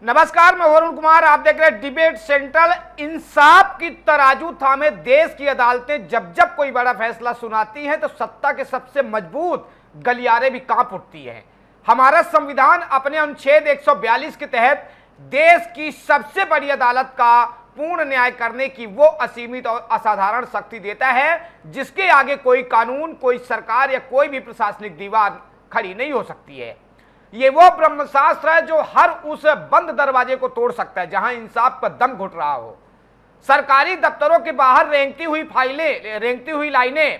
नमस्कार, मैं वरुण कुमार। आप देख रहे हैं डिबेट सेंट्रल। इंसाफ की तराजू थामे देश की अदालतें जब जब कोई बड़ा फैसला सुनाती हैं तो सत्ता के सबसे मजबूत गलियारे भी कांप उठती हैं। हमारा संविधान अपने अनुच्छेद 142 के तहत देश की सबसे बड़ी अदालत का पूर्ण न्याय करने की वो असीमित और असाधारण शक्ति देता है जिसके आगे कोई कानून, कोई सरकार या कोई भी प्रशासनिक दीवार खड़ी नहीं हो सकती है। ये वो ब्रह्मशास्त्र है जो हर उस बंद दरवाजे को तोड़ सकता है जहां इंसाफ का दम घुट रहा हो। सरकारी दफ्तरों के बाहर रेंगती हुई लाइनें,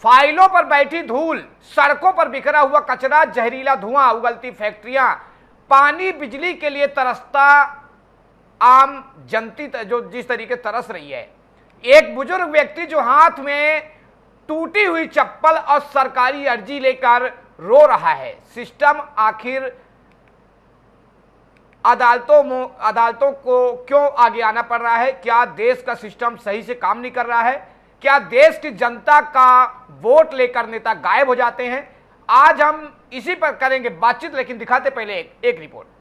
फाइलों पर बैठी धूल, सड़कों पर बिखरा हुआ कचरा, जहरीला धुआं, उगलती फैक्ट्रियां, पानी बिजली के लिए तरसता आम जनती जो जिस तरीके तरस रही है। एक बुजुर्ग व्यक्ति जो हाथ में टूटी हुई चप्पल और सरकारी अर्जी लेकर रो रहा है। सिस्टम आखिर अदालतों को क्यों आगे आना पड़ रहा है? क्या देश का सिस्टम सही से काम नहीं कर रहा है? क्या देश की जनता का वोट लेकर नेता गायब हो जाते हैं? आज हम इसी पर करेंगे बातचीत, लेकिन दिखाते पहले एक रिपोर्ट।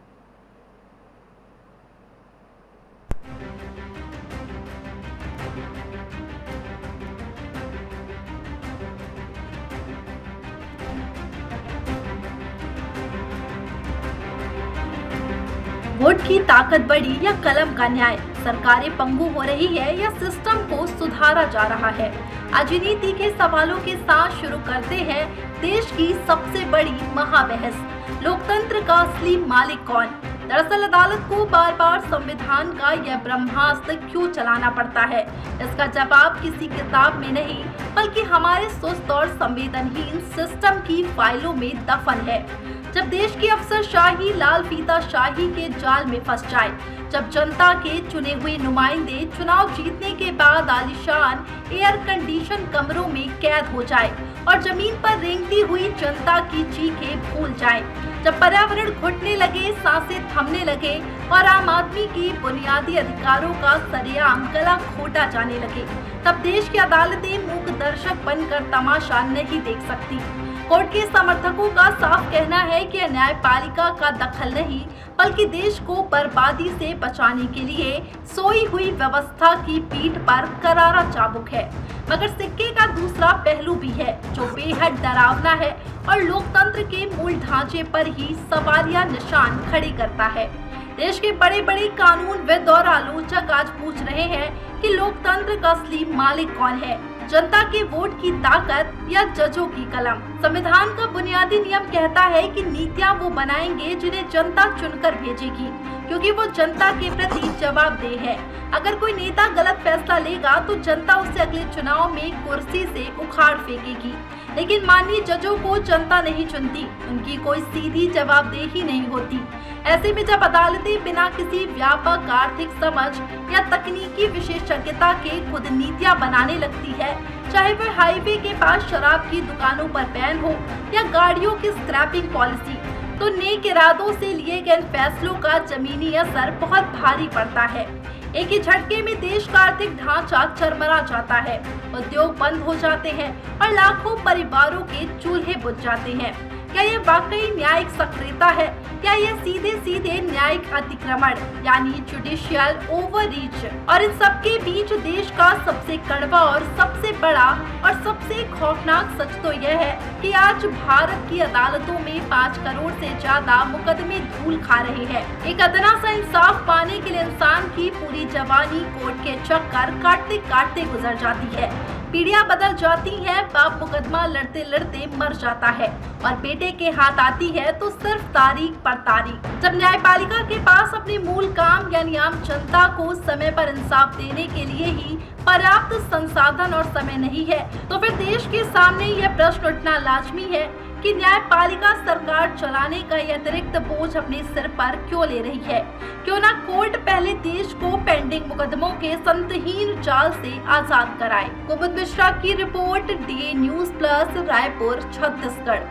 वोट की ताकत बढ़ी या कलम का न्याय? सरकारें पंगु हो रही है या सिस्टम को सुधारा जा रहा है? आज नीति के सवालों के साथ शुरू करते हैं देश की सबसे बड़ी महाबहस, लोकतंत्र का असली मालिक कौन? दरअसल अदालत को बार बार संविधान का यह ब्रह्मास्त्र क्यों चलाना पड़ता है? इसका जवाब किसी किताब में नहीं बल्कि हमारे सुस्त और संवेदनहीन सिस्टम की फाइलों में दफन है। जब देश की अफसरशाही लाल फीता शाही के जाल में फंस जाए, जब जनता के चुने हुए नुमाइंदे चुनाव जीतने के बाद आलीशान एयर कंडीशन कमरों में कैद हो जाए और जमीन पर रेंगती हुई जनता की चीखें भूल जाए, जब पर्यावरण घुटने लगे, सांसें थमने लगे और आम आदमी की बुनियादी अधिकारों का सरेआम गला घोटा जाने लगे, तब देश की अदालतें मूक दर्शक बनकर तमाशा नहीं देख सकती। कोर्ट के समर्थकों का साफ कहना है कि न्यायपालिका का दखल नहीं बल्कि देश को बर्बादी से बचाने के लिए सोई हुई व्यवस्था की पीठ पर करारा चाबुक है। मगर सिक्के का दूसरा पहलू भी है जो बेहद डरावना है और लोकतंत्र के मूल ढांचे पर ही सवालिया निशान खड़े करता है। देश के बड़े बड़े कानूनविद और आलोचक आज पूछ रहे हैं कि लोकतंत्र का असली मालिक कौन है, जनता के वोट की ताकत या जजों की कलम? संविधान का बुनियादी नियम कहता है कि नीतियां वो बनाएंगे जिन्हें जनता चुनकर भेजेगी, क्योंकि वो जनता के प्रति जवाबदेह है। अगर कोई नेता गलत फैसला लेगा तो जनता उसे अगले चुनाव में कुर्सी से उखाड़ फेंकेगी। लेकिन माननीय जजों को जनता नहीं चुनती, उनकी कोई सीधी जवाबदेही नहीं होती। ऐसे में जब अदालतें बिना किसी व्यापक आर्थिक समझ या तकनीकी विशेषज्ञता के खुद नीतियां बनाने लगती है, चाहे वह हाईवे के पास शराब की दुकानों पर बैन हो या गाड़ियों की स्क्रैपिंग पॉलिसी, तो नेक इरादों से लिए गए फैसलों का जमीनी असर बहुत भारी पड़ता है। एक ही झटके में देश का आर्थिक ढांचा चरमरा जाता है, उद्योग बंद हो जाते हैं और लाखों परिवारों के चूल्हे बुझ जाते हैं। क्या यह वाकई न्यायिक सक्रियता है या यह सीधे सीधे न्यायिक अतिक्रमण यानी जुडिशियल ओवररीच? और इन सब के बीच देश का सबसे कड़वा और सबसे बड़ा और सबसे खौफनाक सच तो यह है कि आज भारत की अदालतों में 5 करोड़ से ज्यादा मुकदमे धूल खा रहे हैं। एक अदना सा इंसाफ पाने के लिए इंसान की पूरी जवानी कोर्ट के चक्कर काटते काटते गुजर जाती है। पीढ़ियां बदल जाती हैं, बाप मुकदमा लड़ते लड़ते मर जाता है और बेटे के हाथ आती है तो सिर्फ तारीख पर तारीख। जब न्यायपालिका के पास अपने मूल काम यानी आम जनता को समय पर इंसाफ देने के लिए ही पर्याप्त संसाधन और समय नहीं है, तो फिर देश के सामने यह प्रश्न उठना लाजमी है कि न्यायपालिका सरकार चलाने का यह अतिरिक्त बोझ अपने सिर पर क्यों ले रही है? क्यों ना कोर्ट पहले देश को पेंडिंग मुकदमों के संतहीन जाल से आजाद कराए। कुमुद मिश्रा की report, DA news plus, Raipur, Chhattisgarh.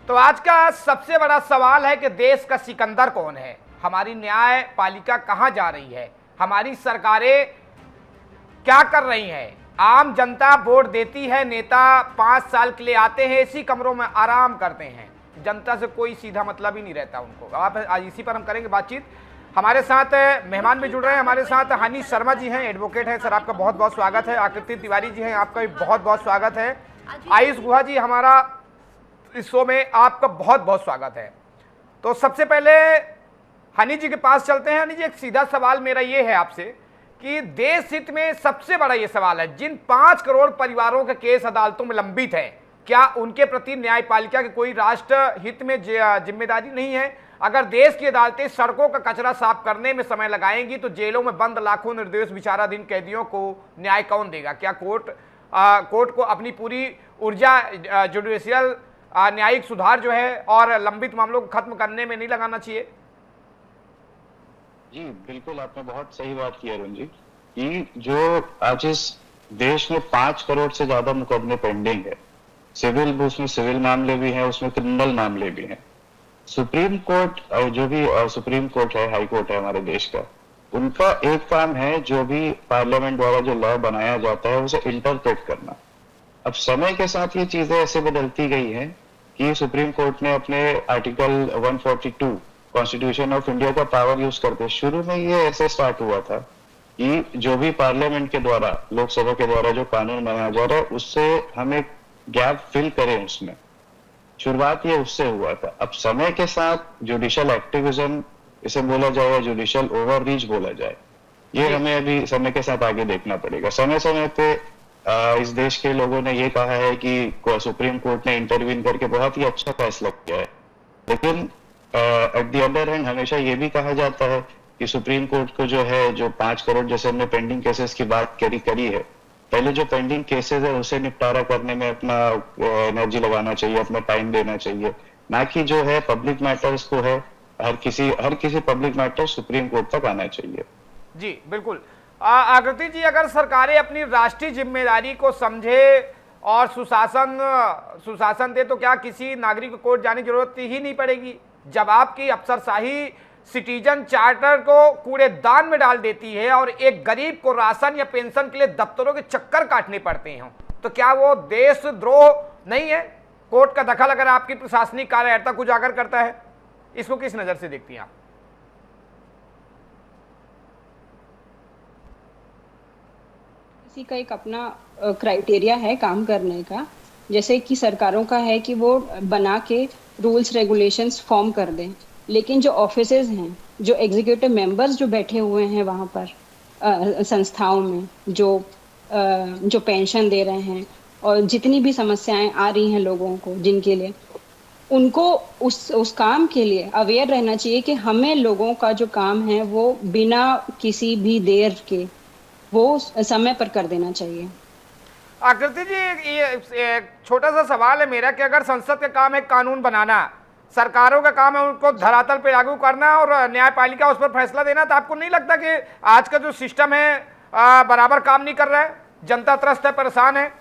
तो आज का सबसे बड़ा सवाल है कि देश का सिकंदर कौन है? हमारी न्यायपालिका कहां जा रही है? हमारी सरकारें क्या कर रही हैं? आम जनता वोट देती है, नेता 5 साल के लिए आते हैं, इसी कमरों में आराम करते हैं, जनता से कोई सीधा मतलब ही नहीं रहता उनको। आप आज इसी पर हम करेंगे बातचीत। हमारे साथ मेहमान भी जुड़ रहे हैं, हमारे साथ हनी शर्मा जी हैं, एडवोकेट हैं। सर आपका बहुत बहुत स्वागत है। आकृति तिवारी जी हैं, आपका भी बहुत बहुत स्वागत है। आयुष गुहा जी हमारा इस शो में आपका बहुत बहुत स्वागत है। तो सबसे पहले हनी जी के पास चलते हैं। हनी जी, एक सीधा सवाल मेरा ये है आपसे कि देश हित में सबसे बड़ा ये सवाल है, जिन 5 करोड़ परिवारों के केस अदालतों में लंबित है, क्या उनके प्रति न्यायपालिका की कोई राष्ट्र हित में जिम्मेदारी नहीं है? अगर देश की अदालतें सड़कों का कचरा साफ करने में समय लगाएंगी तो जेलों में बंद लाखों निर्दोष विचाराधीन कैदियों को न्याय कौन देगा? क्या कोर्ट को अपनी पूरी ऊर्जा जुडिशियल न्यायिक सुधार जो है और लंबित मामलों को खत्म करने में नहीं लगाना चाहिए? जी बिल्कुल, आपने बहुत सही बात की अरुण जी, कि जो आज इस देश में 5 करोड़ से ज्यादा मुकदमे पेंडिंग है, सिविल, उसमें सिविल मामले भी हैं, उसमें क्रिमिनल मामले भी हैं। सुप्रीम कोर्ट, जो भी सुप्रीम कोर्ट है, हाई कोर्ट है हमारे देश का, उनका एक काम है, जो भी पार्लियामेंट द्वारा जो लॉ बनाया जाता है उसे इंटरप्रेट करना। अब समय के साथ ये चीजें ऐसे बदलती गई हैं कि सुप्रीम कोर्ट ने अपने आर्टिकल 142 कॉन्स्टिट्यूशन ऑफ इंडिया का पावर यूज करते, शुरू में ये ऐसे स्टार्ट हुआ था कि जो भी पार्लियामेंट के द्वारा, लोकसभा के द्वारा जो कानून बनाया जा रहा है उससे हम एक गैप फिल करें, उसमें शुरुआत ये उससे हुआ था। अब समय के साथ जुडिशियल एक्टिविज्म इसे बोला जाए या जुडिशियल ओवररीच बोला जाए, ये हमें अभी समय के साथ आगे देखना पड़ेगा। समय समय पे इस देश के लोगों ने ये कहा है कि सुप्रीम कोर्ट ने इंटरवीन करके बहुत ही अच्छा फैसला किया है, लेकिन एट द अदर हैंड हमेशा ये भी कहा जाता है कि सुप्रीम कोर्ट को जो है, जो 5 करोड़ जैसे हमने पेंडिंग केसेस की बात करी है, पहले जो पेंडिंग केसेस है उसे निपटारा करने में अपना एनर्जी लगाना चाहिए, अपना टाइम देना चाहिए, ना कि जो है पब्लिक मैटर्स को है, हर किसी पब्लिक मैटर सुप्रीम कोर्ट तक आना चाहिए। जी बिल्कुल। आकृति जी, अगर सरकारें अपनी राष्ट्रीय जिम्मेदारी को समझे और सुशासन दे तो क्या किसी नागरिक को कोर्ट जाने की जरूरत ही नहीं पड़ेगी? जब आपकी अफसरशाही सिटीजन चार्टर को कूड़ेदान में डाल देती है और एक गरीब को राशन या पेंशन के लिए दफ्तरों के चक्कर काटने पड़ते हैं, तो क्या वो देशद्रोह नहीं है? कोर्ट का दखल अगर आपकी प्रशासनिक कार्यहर्ता को उजागर करता है, इसको किस नजर से देखती हैं आप? किसी का एक अपना क्राइटेरिया है काम करने का, जैसे कि सरकारों का है कि वो बना के रूल्स रेगुलेशंस फॉर्म कर दें, लेकिन जो ऑफिसेज हैं, जो एग्जीक्यूटिव मेंबर्स जो बैठे हुए हैं वहाँ पर संस्थाओं में, जो पेंशन दे रहे हैं और जितनी भी समस्याएं आ रही हैं लोगों को, जिनके लिए उनको उस काम के लिए अवेयर रहना चाहिए कि हमें लोगों का जो काम है वो बिना किसी भी देर के वो समय पर कर देना चाहिए। आकृति जी, ये एक छोटा सा सवाल है मेरा कि अगर संसद का काम है कानून बनाना, सरकारों का काम है उनको धरातल पे लागू करना और न्यायपालिका उस पर फैसला देना, तो आपको नहीं लगता कि आज का जो सिस्टम है बराबर काम नहीं कर रहा है, जनता त्रस्त है, परेशान है?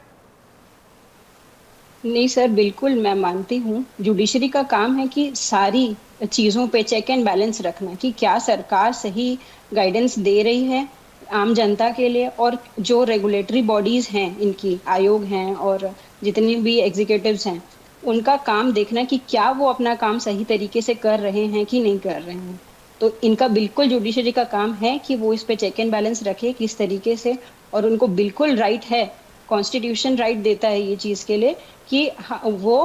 नहीं सर, बिल्कुल मैं मानती हूँ जुडिशरी का काम है कि सारी चीज़ों पे चेक एंड बैलेंस रखना कि क्या सरकार सही गाइडेंस दे रही है आम जनता के लिए, और जो रेगुलेटरी बॉडीज हैं, इनकी आयोग हैं और जितनी भी एग्जीक्यूटिव्स हैं, उनका काम देखना कि क्या वो अपना काम सही तरीके से कर रहे हैं कि नहीं कर रहे हैं। तो इनका बिल्कुल जुडिशरी का काम है कि वो इस पे चेक एंड बैलेंस रखे किस तरीके से, और उनको बिल्कुल राइट है, कॉन्स्टिट्यूशन राइट देता है ये चीज़ के लिए कि वो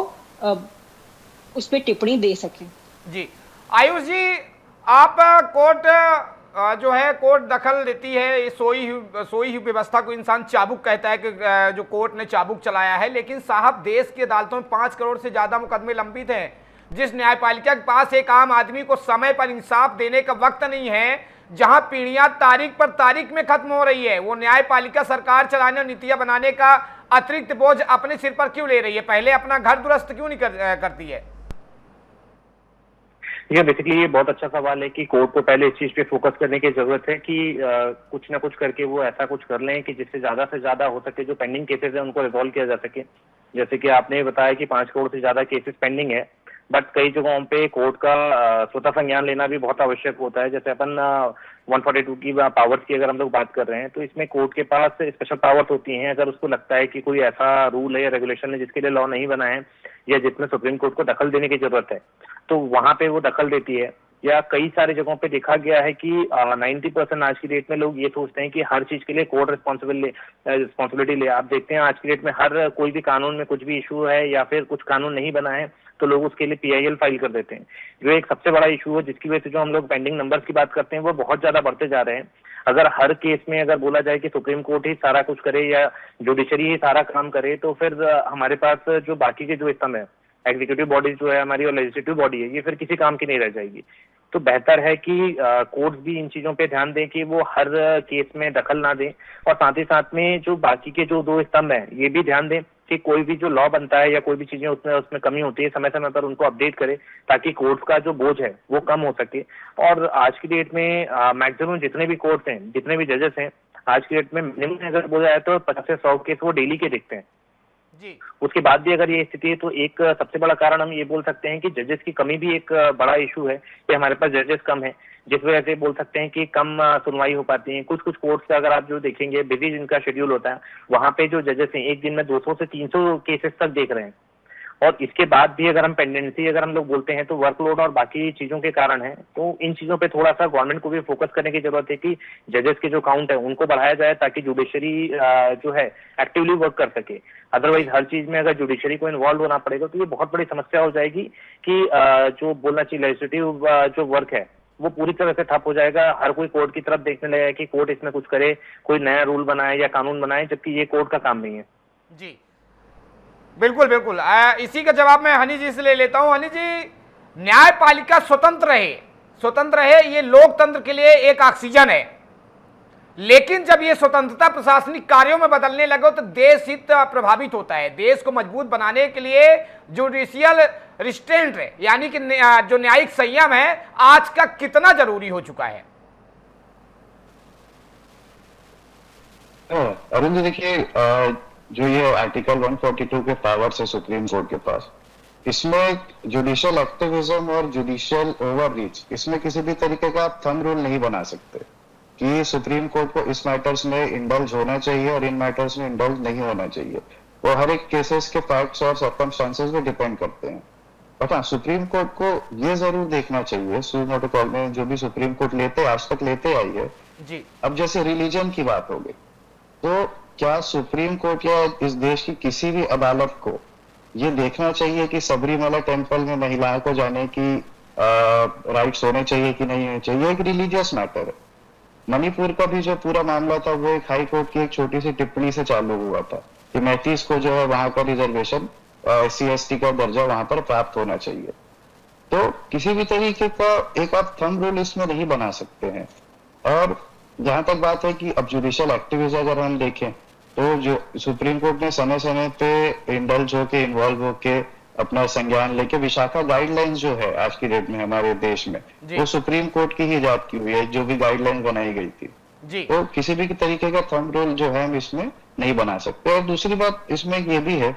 उस पर टिप्पणी दे सकें। जी आयुष जी, आप कोर्ट जो है कोर्ट दखल देती है, सोई हुई व्यवस्था को इंसान चाबुक कहता है कि जो कोर्ट ने चाबुक चलाया है, लेकिन साहब देश की अदालतों में 5 करोड़ से ज्यादा मुकदमे लंबित हैं। जिस न्यायपालिका के पास एक आम आदमी को समय पर इंसाफ देने का वक्त नहीं है, जहां पीढ़ियां तारीख पर तारीख में खत्म हो रही है, वो न्यायपालिका सरकार चलाने और नीतियां बनाने का अतिरिक्त बोझ अपने सिर पर क्यों ले रही है? पहले अपना घर दुरुस्त क्यों नहीं करती है? ये बेसिकली ये बहुत अच्छा सवाल है कि कोर्ट को पहले इस चीज पे फोकस करने की जरूरत है कि कुछ ना कुछ करके वो ऐसा कुछ कर लें कि जिससे ज्यादा से ज्यादा हो सके जो पेंडिंग केसेस है उनको रिजॉल्व किया जा सके। जैसे कि आपने बताया कि 5 करोड़ से ज्यादा केसेस पेंडिंग है, बट कई जगहों पे कोर्ट का स्वतः संज्ञान लेना भी बहुत आवश्यक होता है। जैसे अपन 142 की पावर्स की अगर हम लोग बात कर रहे हैं, तो इसमें कोर्ट के पास स्पेशल पावर्स होती हैं। अगर उसको लगता है कि कोई ऐसा रूल है या रेगुलेशन है जिसके लिए लॉ नहीं बना है या जिसमें सुप्रीम कोर्ट को दखल देने की जरूरत है, तो वहां पे वो दखल देती है। या कई सारे जगहों पे देखा गया है कि 90% आज की डेट में लोग ये सोचते हैं कि हर चीज के लिए कोर्ट रिस्पॉन्सिबिलिटी ले। आप देखते हैं आज की डेट में हर कोई भी कानून में कुछ भी इशू है या फिर कुछ कानून नहीं बना है तो लोग उसके लिए PIL फाइल कर देते हैं, जो एक सबसे बड़ा इशू है, जिसकी वजह से जो हम लोग पेंडिंग नंबर्स की बात करते हैं वो बहुत ज्यादा बढ़ते जा रहे हैं। अगर हर केस में अगर बोला जाए कि सुप्रीम कोर्ट ही सारा कुछ करे या जुडिशरी ही सारा काम करे, तो फिर हमारे पास जो बाकी के जो स्तंभ है, एग्जीक्यूटिव बॉडी जो है हमारी और लेजिस्लेटिव बॉडी है, ये फिर किसी काम की नहीं रह जाएगी। तो बेहतर है कि कोर्ट्स भी इन चीजों पे ध्यान दें कि वो हर केस में दखल ना दें, और साथ ही साथ में जो बाकी के जो 2 स्तंभ हैं ये भी ध्यान दें कि कोई भी जो लॉ बनता है या कोई भी चीजें उसमें कमी होती है, समय समय पर उनको अपडेट करें ताकि कोर्ट्स का जो बोझ है वो कम हो सके। और आज की डेट में मैक्सिमम जितने भी कोर्ट्स हैं, जितने भी जजेस हैं, आज की डेट में मिनिमम अगर बोला जाए तो 50 से 100 केस वो डेली के देखते हैं जी। उसके बाद भी अगर ये स्थिति है तो एक सबसे बड़ा कारण हम ये बोल सकते हैं कि जजेस की कमी भी एक बड़ा इशू है कि हमारे पास जजेस कम है, जिस वजह से बोल सकते हैं कि कम सुनवाई हो पाती है। कुछ कोर्ट्स का अगर आप जो देखेंगे बिजी जिनका शेड्यूल होता है, वहां पे जो जजेस हैं एक दिन में 200 से 300 केसेस तक देख रहे हैं। और इसके बाद भी अगर हम पेंडेंसी अगर हम लोग बोलते हैं तो वर्कलोड और बाकी चीजों के कारण है। तो इन चीजों पे थोड़ा सा गवर्नमेंट को भी फोकस करने की जरूरत है कि जजेस के जो काउंट है उनको बढ़ाया जाए ताकि जुडिशरी जो है एक्टिवली वर्क कर सके। अदरवाइज हर चीज में अगर जुडिशरी को इन्वॉल्व होना पड़ेगा तो ये बहुत बड़ी समस्या हो जाएगी कि जो बोलना चाहिए लेजिस्लेटिव जो वर्क है वो पूरी तरह से ठप हो जाएगा। हर कोई कोर्ट की तरफ देखने लगेगा कि कोर्ट इसमें कुछ करे, कोई नया रूल बनाए या कानून बनाए, जबकि ये कोर्ट का काम नहीं है। जी बिल्कुल बिल्कुल। इसी का जवाब मैं हनी जी से ले लेता हूं। हनी जी, न्यायपालिका स्वतंत्र है, ये लोकतंत्र के लिए एक ऑक्सीजन है, लेकिन जब ये स्वतंत्रता प्रशासनिक कार्यों में बदलने लगे तो देश हित प्रभावित होता है। देश को मजबूत बनाने के लिए जुडिशियल रिस्ट्रेंट है, यानी कि जो न्यायिक संयम है आज का कितना जरूरी हो चुका है? अरुण जी देखिए, जो ये आर्टिकल 142 के पावर्स है सुप्रीम कोर्ट के पास, इसमें जुडिशियल एक्टिविज्म और जुडिशियल ओवररीच, इसमें किसी भी तरीके का आप थंब रूल नहीं बना सकते कि सुप्रीम कोर्ट को इस मैटर्स में इंडल्ज होना चाहिए और इन मैटर्स में इंडल्ज नहीं होना चाहिए। वो हर एक केसेस के फैक्ट्स और सर्कमस्टांसेस पे डिपेंड करते हैं। बट हाँ, सुप्रीम कोर्ट को ये जरूर देखना चाहिए, प्रोटोकॉल में जो भी सुप्रीम कोर्ट आज तक लेते आई है जी। अब जैसे रिलीजन की बात हो गई, तो क्या सुप्रीम कोर्ट या इस देश की किसी भी अदालत को ये देखना चाहिए कि सबरीमला टेम्पल में महिलाओं को जाने की राइट्स होने चाहिए कि नहीं होने चाहिए? एक रिलीजियस मैटर है। मणिपुर का भी जो पूरा मामला था वो एक हाई कोर्ट की एक छोटी सी टिप्पणी से चालू हुआ था कि मैतीस को जो है वहां का रिजर्वेशन SC/ST का दर्जा वहां पर प्राप्त होना चाहिए। तो किसी भी तरीके का एक आप थंब रूल इसमें नहीं बना सकते हैं। और जहां तक बात है कि अब जुडिशियल एक्टिविज्म अगर हम देखें तो जो सुप्रीम कोर्ट ने समय समय पे इंडल्ज होके इन्वॉल्व होके अपना संज्ञान लेके विशाखा गाइडलाइंस जो है आज की डेट में हमारे देश में, वो सुप्रीम कोर्ट की ही इजाद की हुई है, जो भी गाइडलाइंस बनाई गई थी जी। तो किसी भी तरीके का थंब रूल जो है हम इसमें नहीं बना सकते। और दूसरी बात इसमें ये भी है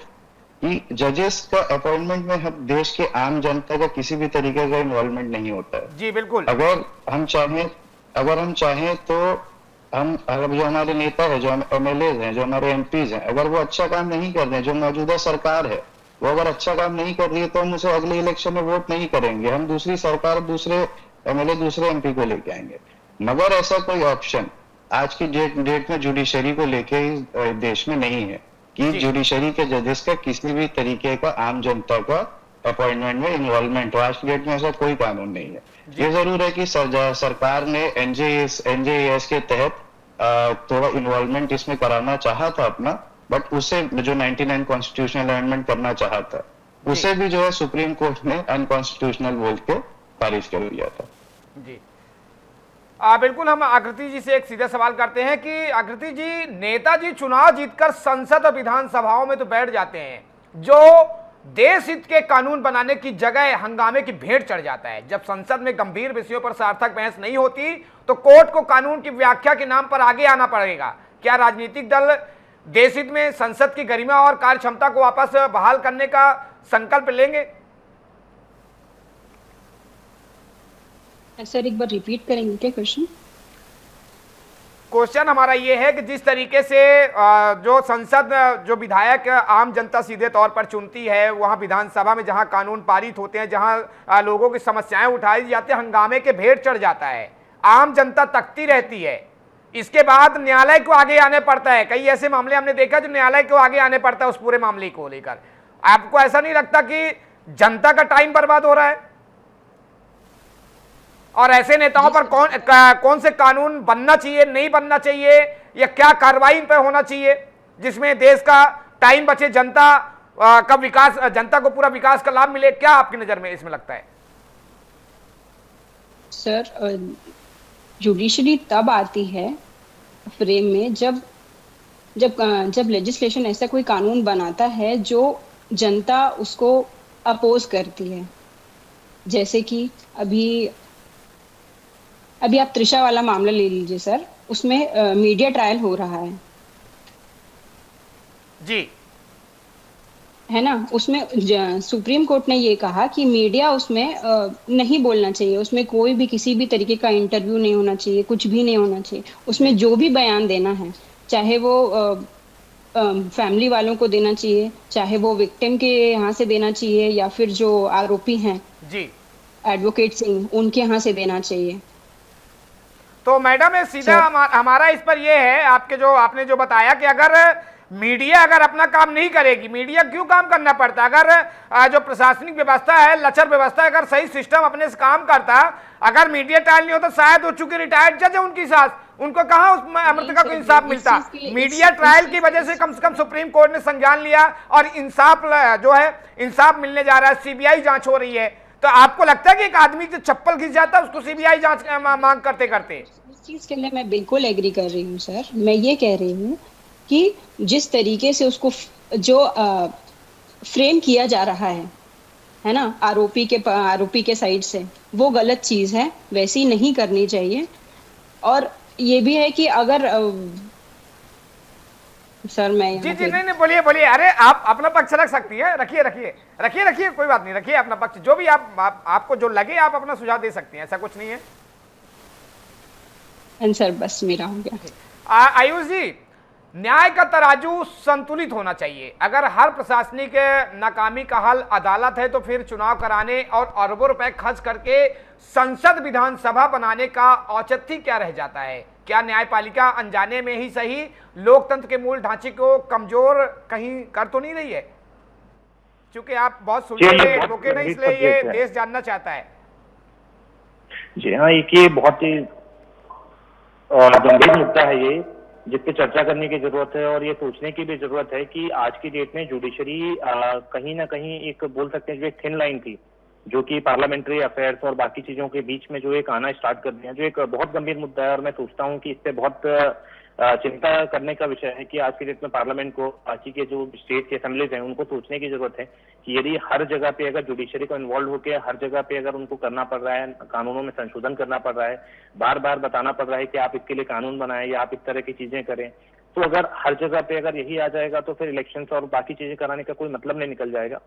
कि जजेस का अपॉइंटमेंट में हम देश के आम जनता का किसी भी तरीके का इन्वॉल्वमेंट नहीं होता है। जी बिल्कुल। अगर हम चाहें तो हम अगर जो हमारे नेता है, जो MLA हैं, जो हमारे MPs हैं, अगर वो अच्छा काम नहीं कर रहे हैं, जो मौजूदा सरकार है वो अगर अच्छा काम नहीं कर रही है तो हम उसे अगले इलेक्शन में वोट नहीं करेंगे, हम दूसरी सरकार, दूसरे MLA, दूसरे MP को लेके आएंगे। मगर ऐसा कोई ऑप्शन आज की डेट में जुडिशरी को लेके इस देश में नहीं है कि जुडिशरी के जजेस का किसी भी तरीके का आम जनता का अपॉइंटमेंट में इन्वॉल्वमेंट हो। आज की डेट में ऐसा कोई कानून नहीं है। ये जरूर है कि सरकार ने NJAS के तहत थोड़ा इन्वॉल्वमेंट इसमें कराना चाहा था अपना, बट उसे जो 99 कॉन्स्टिट्यूशनल अमेंडमेंट करना चाहा था उसे भी जो है सुप्रीम कोर्ट ने अनकॉन्स्टिट्यूशनल बोल के खारिज कर दिया था। जी बिल्कुल। हम आकृति जी से एक सीधा सवाल करते हैं कि आकृति जी, नेताजी चुनाव जीतकर संसद और विधानसभाओं में तो बैठ जाते हैं, जो देश हित के कानून बनाने की जगह हंगामे की भेंट चढ़ जाता है। जब संसद में गंभीर विषयों पर सार्थक बहस नहीं होती तो कोर्ट को कानून की व्याख्या के नाम पर आगे आना पड़ेगा। क्या राजनीतिक दल देश हित में संसद की गरिमा और कार्य क्षमता को वापस बहाल करने का संकल्प लेंगे? सर एक बार रिपीट करेंगे क्या क्वेश्चन? क्वेश्चन हमारा ये है कि जिस तरीके से जो संसद जो विधायक आम जनता सीधे तौर पर चुनती है, वहां विधानसभा में जहां कानून पारित होते हैं, जहां लोगों की समस्याएं उठाई जाती है, हंगामे के भेंट चढ़ जाता है, आम जनता तकती रहती है, इसके बाद न्यायालय को आगे आने पड़ता है। कई ऐसे मामले हमने देखा जो न्यायालय को आगे आने पड़ता है उस पूरे मामले को लेकर। आपको ऐसा नहीं लगता कि जनता का टाइम बर्बाद हो रहा है? और ऐसे नेताओं पर कौन से कानून बनना चाहिए, नहीं बनना चाहिए, या क्या कार्रवाई इन पर होना चाहिए जिसमें देश का टाइम बचे, जनता का विकास, जनता को पूरा विकास का लाभ मिले? क्या आपकी नजर में इसमें लगता है? सर जुडिशरी तब आती है फ्रेम में जब जब जब लेजिस्लेशन ऐसा कोई कानून बनाता है जो जनता उसको अपोज करती है। जैसे कि अभी आप त्रिशा वाला मामला ले लीजिए सर, उसमें मीडिया ट्रायल हो रहा है जी, है ना। उसमें सुप्रीम कोर्ट ने ये कहा कि मीडिया उसमें नहीं बोलना चाहिए, उसमें कोई भी किसी भी तरीके का इंटरव्यू नहीं होना चाहिए, कुछ भी नहीं होना चाहिए। उसमें जो भी बयान देना है, चाहे वो फैमिली वालों को देना चाहिए, चाहे वो विक्टिम के यहाँ से देना चाहिए, या फिर जो आरोपी हैं जी, एडवोकेट सिंह, उनके यहाँ से देना चाहिए। तो मैडम ये सीधा हमारा इस पर ये है, आपने जो बताया कि अगर मीडिया अगर अपना काम नहीं करेगी, मीडिया क्यों काम करना पड़ता? अगर जो प्रशासनिक व्यवस्था है, लचर व्यवस्था, अगर सही सिस्टम अपने से काम करता, अगर मीडिया ट्रायल नहीं होता, शायद हो चुके रिटायर्ड जज है उनकी सास, उनको कहां उसमें अमृतका को इंसाफ मिलता? मीडिया ट्रायल की वजह से कम सुप्रीम कोर्ट ने संज्ञान लिया और इंसाफ जो है, इंसाफ मिलने जा रहा है, सीबीआई जांच हो रही है। तो आपको लगता है कि एक आदमी जो चप्पल घिस जाता है उसको सीबीआई जांच मांग करते करते? इस चीज के लिए मैं बिल्कुल एग्री कर रही हूँ सर। मैं ये कह रही हूँ कि जिस तरीके से उसको जो फ्रेम किया जा रहा है ना, आरोपी के साइड से, वो गलत चीज है, वैसी नहीं करनी चाहिए। और ये भी है कि अगर सर मैं जी नहीं बोलिए, अरे आप अपना पक्ष रख सकती हैं, रखिए, कोई बात नहीं, रखिए अपना पक्ष, जो भी आपको जो लगे आप अपना सुझाव दे सकती हैं, ऐसा कुछ नहीं है। सर बस मेरा हो गया। आयुष जी, न्याय का तराजू संतुलित होना चाहिए। अगर हर प्रशासनिक नाकामी का हल अदालत है तो फिर चुनाव कराने और अरबों रुपए खर्च करके संसद विधानसभा बनाने का औचित्य क्या रह जाता है? क्या न्यायपालिका अनजाने में ही सही लोकतंत्र के मूल ढांचे को कमजोर कहीं कर तो नहीं रही है? क्योंकि आप बहुत सुनते एडवोकेट हैं, इसलिए ये देश जानना चाहता है। जी हाँ, ये बहुत ही गंभीर मुद्दा है ये, जिस पे चर्चा करने की जरूरत है और ये सोचने की भी जरूरत है कि आज की डेट में जुडिशरी कहीं ना कहीं एक बोल सकते हैं जो एक थिन लाइन थी, जो कि पार्लियामेंट्री अफेयर्स और बाकी चीजों के बीच में जो एक आना स्टार्ट कर दिया, जो एक बहुत गंभीर मुद्दा है। और मैं सोचता हूँ कि इससे बहुत चिंता करने का विषय है कि आज की डेट में पार्लियामेंट को, बाकी के जो स्टेट के असेंबलीज हैं, उनको सोचने की जरूरत है कि यदि हर जगह पे अगर जुडिशरी को इन्वॉल्व होकर हर जगह पे अगर उनको करना पड़ रहा है, कानूनों में संशोधन करना पड़ रहा है, बार बार बताना पड़ रहा है कि आप इसके लिए कानून बनाएं या आप इस तरह की चीजें करें, तो अगर हर जगह पे अगर यही आ जाएगा तो फिर इलेक्शंस और बाकी चीजें कराने का कोई मतलब नहीं निकल जाएगा।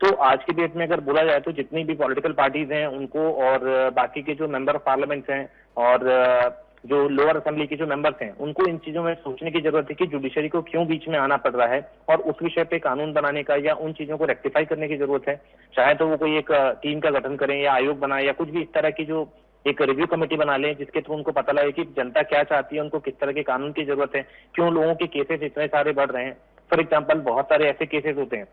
तो आज की डेट में अगर बोला जाए तो जितनी भी पॉलिटिकल पार्टीज हैं उनको, और बाकी के जो मेंबर ऑफ पार्लियामेंट हैं और जो लोअर असेंबली के जो मेंबर्स हैं, उनको इन चीजों में सोचने की जरूरत है कि जुडिशरी को क्यों बीच में आना पड़ रहा है और उस विषय पे कानून बनाने का या उन चीजों को रेक्टिफाई करने की जरूरत है। चाहे तो वो कोई एक टीम का गठन करें या आयोग बनाए या कुछ भी इस तरह की जो एक रिव्यू कमेटी बना लें, जिसके थ्रू उनको पता लगे कि जनता क्या चाहती है, उनको किस तरह के कानून की जरूरत है, क्यों लोगों के केसेस इतने सारे बढ़ रहे हैं। फॉर एग्जाम्पल, बहुत सारे ऐसे केसेस होते हैं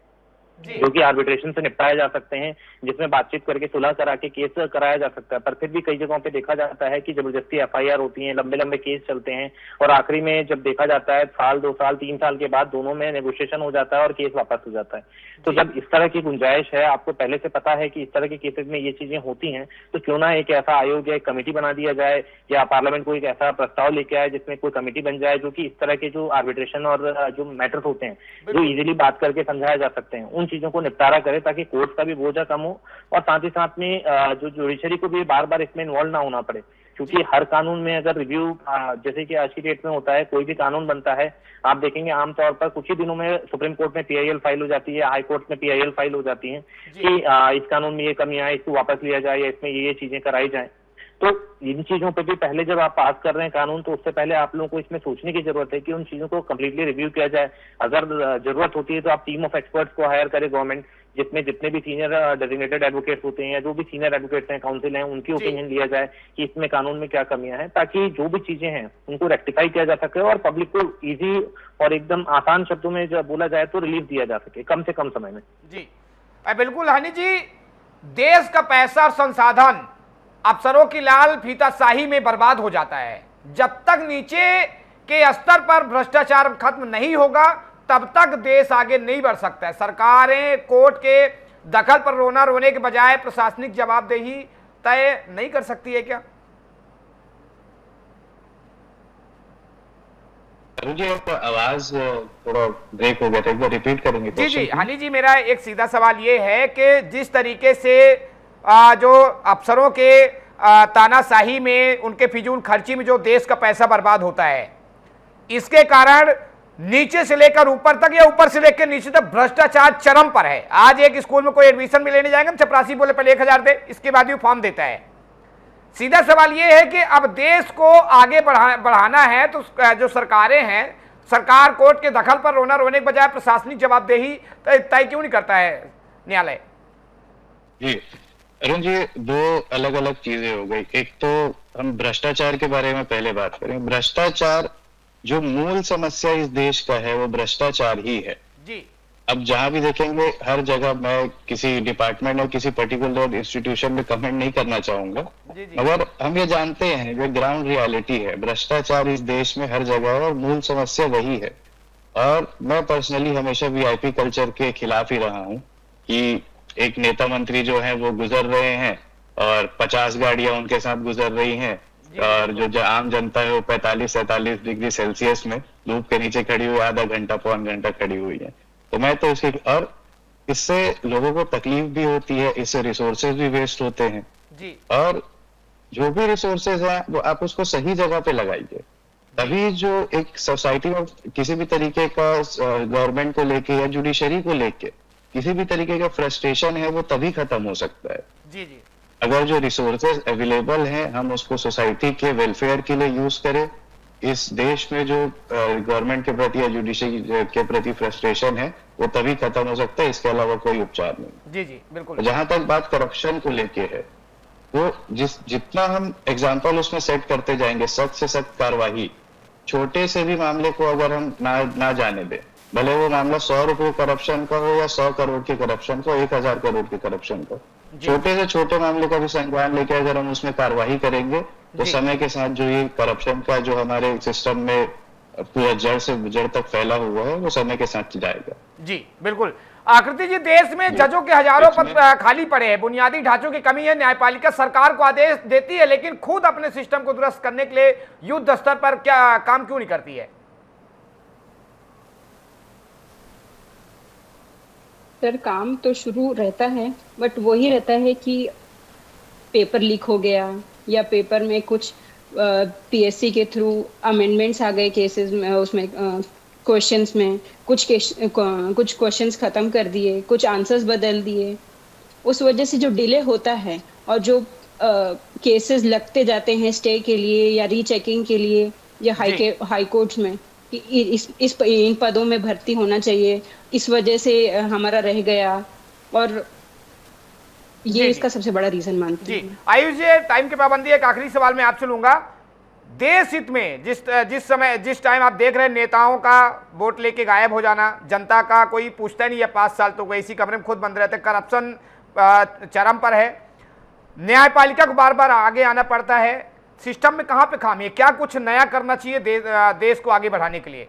जो कि आर्बिट्रेशन से निपटाए जा सकते हैं, जिसमें बातचीत करके सुलह करा के केस कराया जा सकता है, पर फिर भी कई जगहों पे देखा जाता है कि जबरदस्ती एफआईआर होती है, लंबे लंबे केस चलते हैं और आखिरी में जब देखा जाता है साल 2 साल 3 साल के बाद दोनों में नेगोशिएशन हो जाता है और केस वापस हो जाता है। तो जब इस तरह की गुंजाइश है, आपको पहले से पता है कि इस तरह के केसेस में ये चीजें होती हैं, तो क्यों ना एक ऐसा आयोग या एक कमेटी बना दिया जाए या पार्लियामेंट को एक ऐसा प्रस्ताव लेके आए जिसमें कोई कमेटी बन जाए जो कि इस तरह के जो आर्बिट्रेशन और जो मैटर्स होते हैं जो इजीली बात करके समझाया जा सकते हैं, उन चीजों को निपटारा करे ताकि कोर्ट का भी बोझा कम हो और साथ ही साथ में जो जुडिशरी को भी बार बार इसमें इन्वॉल्व ना होना पड़े। क्योंकि हर कानून में अगर रिव्यू जैसे कि आज की डेट में होता है, कोई भी कानून बनता है, आप देखेंगे आमतौर पर कुछ ही दिनों में सुप्रीम कोर्ट में पीआईएल फाइल हो जाती है, हाई कोर्ट में पीआईएल फाइल हो जाती है कि इस कानून में ये कमियां है, इसको वापस लिया जाए या इसमें ये चीजें कराई जाए। तो इन चीजों पे भी पहले जब आप पास कर रहे हैं कानून, तो उससे पहले आप लोगों को इसमें सोचने की जरूरत है कि उन चीजों को कम्प्लीटली रिव्यू किया जाए। अगर जरूरत होती है तो आप टीम ऑफ एक्सपर्ट्स को हायर करें गवर्नमेंट, जिसमें जितने भी सीनियर डेजिग्नेटेड एडवोकेट्स होते हैं या जो भी सीनियर एडवोकेट्स हैं, काउंसिल हैं, उनकी ओपिनियन लिया जाए कि इसमें कानून में क्या कमियां हैं, ताकि जो भी चीजें हैं उनको रेक्टिफाई किया जा सके और पब्लिक को इजी और एकदम आसान शब्दों में जब बोला जाए तो रिलीफ दिया जा सके कम से कम समय में। जी बिल्कुल हनी जी, देश का पैसा और संसाधन अफसरों की लाल फीताशाही में बर्बाद हो जाता है। जब तक नीचे के स्तर पर भ्रष्टाचार खत्म नहीं होगा तब तक देश आगे नहीं बढ़ सकता है। सरकारें कोर्ट के दखल पर रोने के बजाय प्रशासनिक जवाबदेही तय नहीं कर सकती है क्या? जी, आपका आवाज थोड़ा ब्रेक हो गया था, एक बार रिपीट करेंगे? जी हनी जी, मेरा एक सीधा सवाल ये है कि जिस तरीके से जो अफसरों के तानाशाही में, उनके फिजूल खर्ची में जो देश का पैसा बर्बाद होता है, इसके कारण नीचे से लेकर ऊपर तक या ऊपर से लेकर नीचे तक भ्रष्टाचार चरम पर है। आज एक स्कूल में कोई एडमिशन में लेने जाएंगे, चपरासी बोले पहले 1000 दे, इसके बाद ही फॉर्म देता है। सीधा सवाल यह है कि अब देश को आगे बढ़ाना है तो जो सरकारें हैं, सरकार कोर्ट के दखल पर रोने के बजाय प्रशासनिक जवाबदेही तय क्यों नहीं करता है न्यायालय? जी अरुण जी, दो अलग अलग चीजें हो गई। एक तो हम भ्रष्टाचार के बारे में पहले बात करें। भ्रष्टाचार, जो मूल समस्या इस देश का है वो भ्रष्टाचार ही है जी। अब जहां भी देखेंगे हर जगह, मैं किसी डिपार्टमेंट और किसी पर्टिकुलर इंस्टीट्यूशन में कमेंट नहीं करना चाहूंगा, मगर हम ये जानते हैं जो ग्राउंड रियलिटी है, भ्रष्टाचार इस देश में हर जगह है और मूल समस्या वही है। और मैं पर्सनली हमेशा वीआईपी कल्चर के खिलाफ ही रहा हूँ कि एक नेता मंत्री जो है वो गुजर रहे हैं और 50 गाड़ियां उनके साथ गुजर रही हैं और जो आम जनता है वो 45-47 डिग्री सेल्सियस में धूप के नीचे खड़ी हुई आधा घंटा पौन घंटा खड़ी हुई है। तो मैं तो इसके, और इससे लोगों को तकलीफ भी होती है, इससे रिसोर्सेज भी वेस्ट होते हैं जी। और जो भी रिसोर्सेज है वो आप उसको सही जगह पे लगाइए, तभी जो एक सोसाइटी में किसी भी तरीके का गवर्नमेंट को लेके या जुडिशरी को लेके किसी भी तरीके का फ्रस्ट्रेशन है वो तभी खत्म हो सकता है जी। अगर जो रिसोर्सेज अवेलेबल हैं हम उसको सोसाइटी के वेलफेयर के लिए यूज करें। इस देश में जो गवर्नमेंट के प्रति या जुडिशरी के प्रति फ्रस्ट्रेशन है वो तभी खत्म हो सकता है, इसके अलावा कोई उपचार नहीं जी बिल्कुल। जहां तक बात करप्शन को लेके है, वो जितना हम एग्जाम्पल उसमें सेट करते जाएंगे, सख्त से सख्त कार्रवाई, छोटे से भी मामले को अगर हम ना जाने दें, भले वो मामला 100 रुपए करप्शन का हो या 100 करोड़ के करप्शन का, 1000 करोड़ के करप्शन का, छोटे से छोटे मामले का भी संज्ञान लेके अगर हम उसमें कार्रवाई करेंगे तो समय के साथ जो ये करप्शन का जो हमारे सिस्टम में पूरा जड़ से जड़ तक फैला हुआ है वो समय के साथ जाएगा जी बिल्कुल। आकृति जी, देश में जजों के हजारों पद खाली पड़े हैं, बुनियादी ढांचों की कमी है, न्यायपालिका सरकार को आदेश देती है लेकिन खुद अपने सिस्टम को दुरुस्त करने के लिए युद्ध स्तर पर क्या काम क्यों नहीं करती है? सर, काम तो शुरू रहता है बट वही रहता है कि पेपर लीक हो गया या पेपर में कुछ पीएससी के थ्रू अमेंडमेंट्स आ गए केसेस में, उसमें क्वेश्चंस में कुछ क्वेश्चंस खत्म कर दिए, कुछ आंसर्स बदल दिए, उस वजह से जो डिले होता है और जो केसेस लगते जाते हैं स्टे के लिए या रीचेकिंग के लिए या हाई कोर्ट्स में इन पदों में भर्ती होना चाहिए, इस वजह से हमारा रह गया, और ये इसका सबसे बड़ा रीजन मानती हूँ। आयुष जी, टाइम की पाबंदी है, एक आखिरी सवाल मैं आपसे लूंगा। देश हित में जिस टाइम आप देख रहे हैं नेताओं का वोट लेके गायब हो जाना, जनता का कोई पूछता नहीं है, 5 साल तो इसी कमरे में खुद बंद रहते, करप्शन चरम पर है, न्यायपालिका को बार बार आगे आना पड़ता है, सिस्टम में कहां पे खामी है? क्या कुछ नया करना चाहिए देश को आगे बढ़ाने के लिए?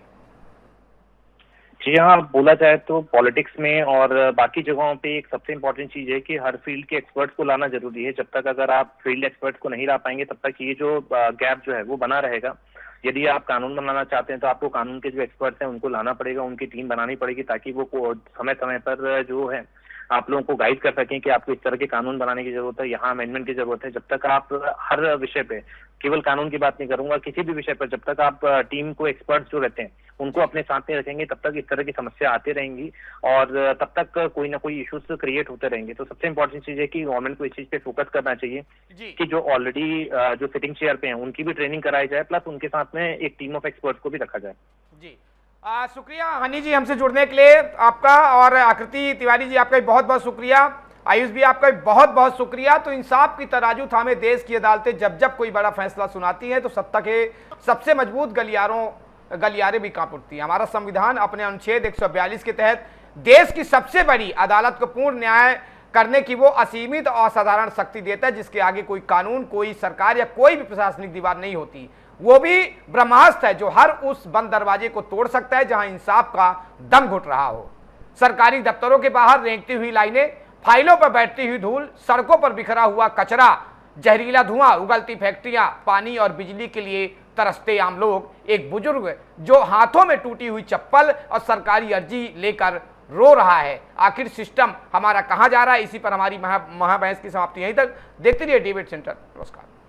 जी हाँ, बोला जाए तो पॉलिटिक्स में और बाकी जगहों पे एक सबसे इम्पोर्टेंट चीज है कि हर फील्ड के एक्सपर्ट्स को लाना जरूरी है। जब तक अगर आप फील्ड एक्सपर्ट्स को नहीं ला पाएंगे तब तक ये जो गैप जो है वो बना रहेगा। यदि आप कानून बनाना चाहते हैं तो आपको कानून के जो एक्सपर्ट्स हैं उनको लाना पड़ेगा, उनकी टीम बनानी पड़ेगी ताकि वो समय समय पर जो है आप लोगों को गाइड कर सकें कि आपको इस तरह के कानून बनाने की जरूरत है, यहाँ अमेंडमेंट की जरूरत है। जब तक आप हर विषय पे, केवल कानून की बात नहीं करूंगा, किसी भी विषय पर जब तक आप टीम को, एक्सपर्ट्स जो रहते हैं उनको अपने साथ में रखेंगे, तब तक इस तरह की समस्या आती रहेंगी और तब तक कोई ना कोई इश्यूज क्रिएट होते रहेंगे। तो सबसे इंपॉर्टेंट चीज है कि गवर्नमेंट को इस चीज पे फोकस करना चाहिए कि जो ऑलरेडी जो सिटिंग चेयर पे हैं उनकी भी ट्रेनिंग कराई जाए, प्लस उनके साथ में एक टीम ऑफ एक्सपर्ट्स को भी रखा जाए। जी शुक्रिया हनी जी हमसे जुड़ने के लिए आपका, और आकृति तिवारी जी आपका भी बहुत बहुत शुक्रिया, आयुष भी आपका भी बहुत बहुत शुक्रिया। तो इंसाफ की तराजू थामे देश की अदालतें जब जब कोई बड़ा फैसला सुनाती हैं तो सत्ता के सबसे मजबूत गलियारे भी कांप उठती हैं। हमारा संविधान अपने अनुच्छेद 142 के तहत देश की सबसे बड़ी अदालत को पूर्ण न्याय करने की वो असीमित और असाधारण शक्ति देता है, जिसके आगे कोई कानून, कोई सरकार या कोई भी प्रशासनिक दीवार नहीं होती। वो भी ब्रह्मास्त्र है जो हर उस बंद दरवाजे को तोड़ सकता है जहां इंसाफ का दम घुट रहा हो। सरकारी दफ्तरों के बाहर रेंगती हुई लाइनें, फाइलों पर बैठती हुई धूल, सड़कों पर बिखरा हुआ कचरा, जहरीला धुआं, उगलती फैक्ट्रियां, पानी और बिजली के लिए तरसते आम लोग, एक बुजुर्ग जो हाथों में टूटी हुई चप्पल और सरकारी अर्जी लेकर रो रहा है। आखिर सिस्टम हमारा कहां जा रहा है? इसी पर हमारी महाबहस की समाप्ति। यहीं तक देखते रहिए डिबेट सेंटर। नमस्कार।